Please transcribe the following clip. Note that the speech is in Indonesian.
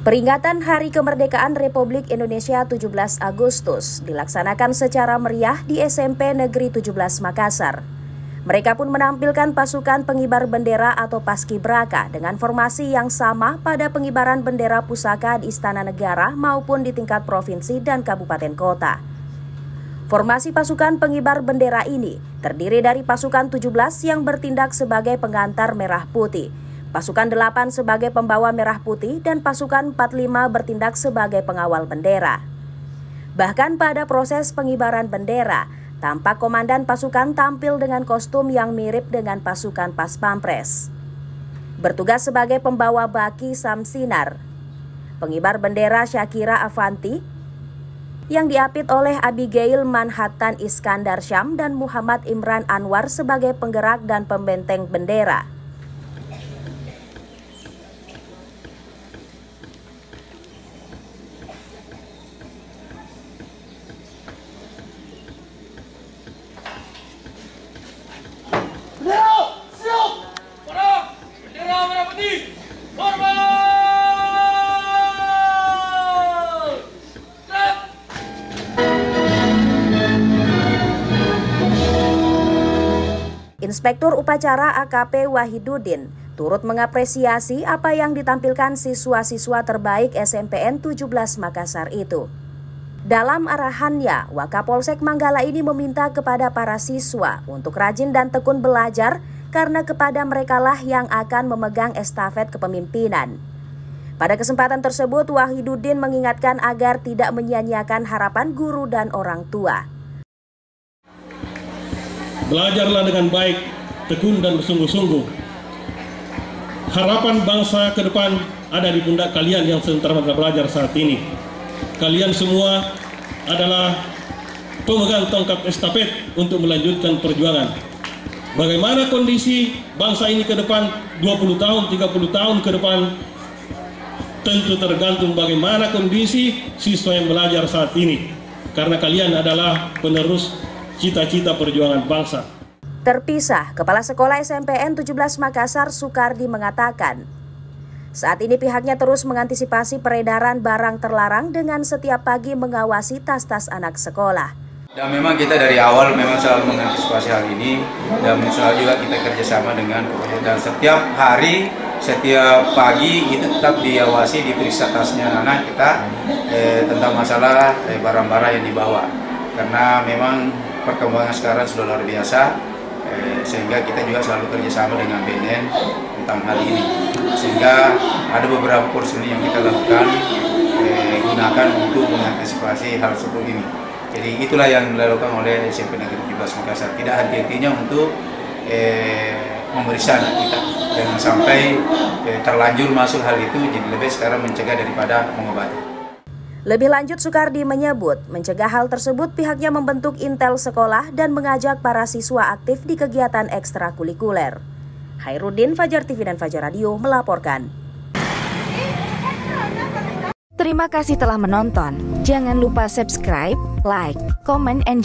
Peringatan Hari Kemerdekaan Republik Indonesia 17 Agustus dilaksanakan secara meriah di SMP Negeri 17 Makassar. Mereka pun menampilkan pasukan pengibar bendera atau paskibraka dengan formasi yang sama pada pengibaran bendera pusaka di Istana Negara maupun di tingkat provinsi dan kabupaten kota. Formasi pasukan pengibar bendera ini terdiri dari pasukan 17 yang bertindak sebagai pengantar merah putih, pasukan 8 sebagai pembawa merah putih, dan pasukan 45 bertindak sebagai pengawal bendera. Bahkan pada proses pengibaran bendera, tampak komandan pasukan tampil dengan kostum yang mirip dengan pasukan Pas Pampres. Bertugas sebagai pembawa baki Samsinar, pengibar bendera Syakira Avanti, yang diapit oleh Abigail Manhattan Iskandar Syam dan Muhammad Imran Anwar sebagai penggerak dan pembenteng bendera. Inspektur Upacara AKP Wahiduddin turut mengapresiasi apa yang ditampilkan siswa-siswa terbaik SMPN 17 Makassar itu. Dalam arahannya, Wakapolsek Manggala ini meminta kepada para siswa untuk rajin dan tekun belajar karena kepada merekalah yang akan memegang estafet kepemimpinan. Pada kesempatan tersebut, Wahiduddin mengingatkan agar tidak menyia-nyiakan harapan guru dan orang tua. Belajarlah dengan baik, tekun dan bersungguh-sungguh. Harapan bangsa ke depan ada di pundak kalian yang sedang belajar saat ini. Kalian semua adalah pemegang tongkat estafet untuk melanjutkan perjuangan. Bagaimana kondisi bangsa ini ke depan 20 tahun, 30 tahun ke depan, tentu tergantung bagaimana kondisi siswa yang belajar saat ini. Karena kalian adalah penerus cita-cita perjuangan bangsa. Terpisah, Kepala Sekolah SMPN 17 Makassar Sukardi mengatakan, saat ini pihaknya terus mengantisipasi peredaran barang terlarang dengan setiap pagi mengawasi tas-tas anak sekolah. Dan memang kita dari awal memang selalu mengantisipasi hal ini dan selalu juga kita kerjasama dengan kepolisian, dan setiap hari, setiap pagi itu tetap diawasi, diperiksa tasnya anak kita tentang masalah barang-barang yang dibawa. Karena memang perkembangan sekarang sudah luar biasa, sehingga kita juga selalu kerjasama dengan BNN tentang hal ini. Sehingga ada beberapa porsi yang kita lakukan, gunakan untuk mengantisipasi hal seperti ini. Jadi itulah yang dilakukan oleh SMP Negeri 17 Makassar. Tidak henti-hentinya untuk memeriksa anak kita. Jangan sampai terlanjur masuk hal itu, jadi lebih sekarang mencegah daripada mengobati. Lebih lanjut, Sukardi menyebut mencegah hal tersebut pihaknya membentuk intel sekolah dan mengajak para siswa aktif di kegiatan ekstrakurikuler. Khairuddin, Fajar TV dan Fajar Radio melaporkan. Terima kasih telah menonton. Jangan lupa subscribe, like, comment, and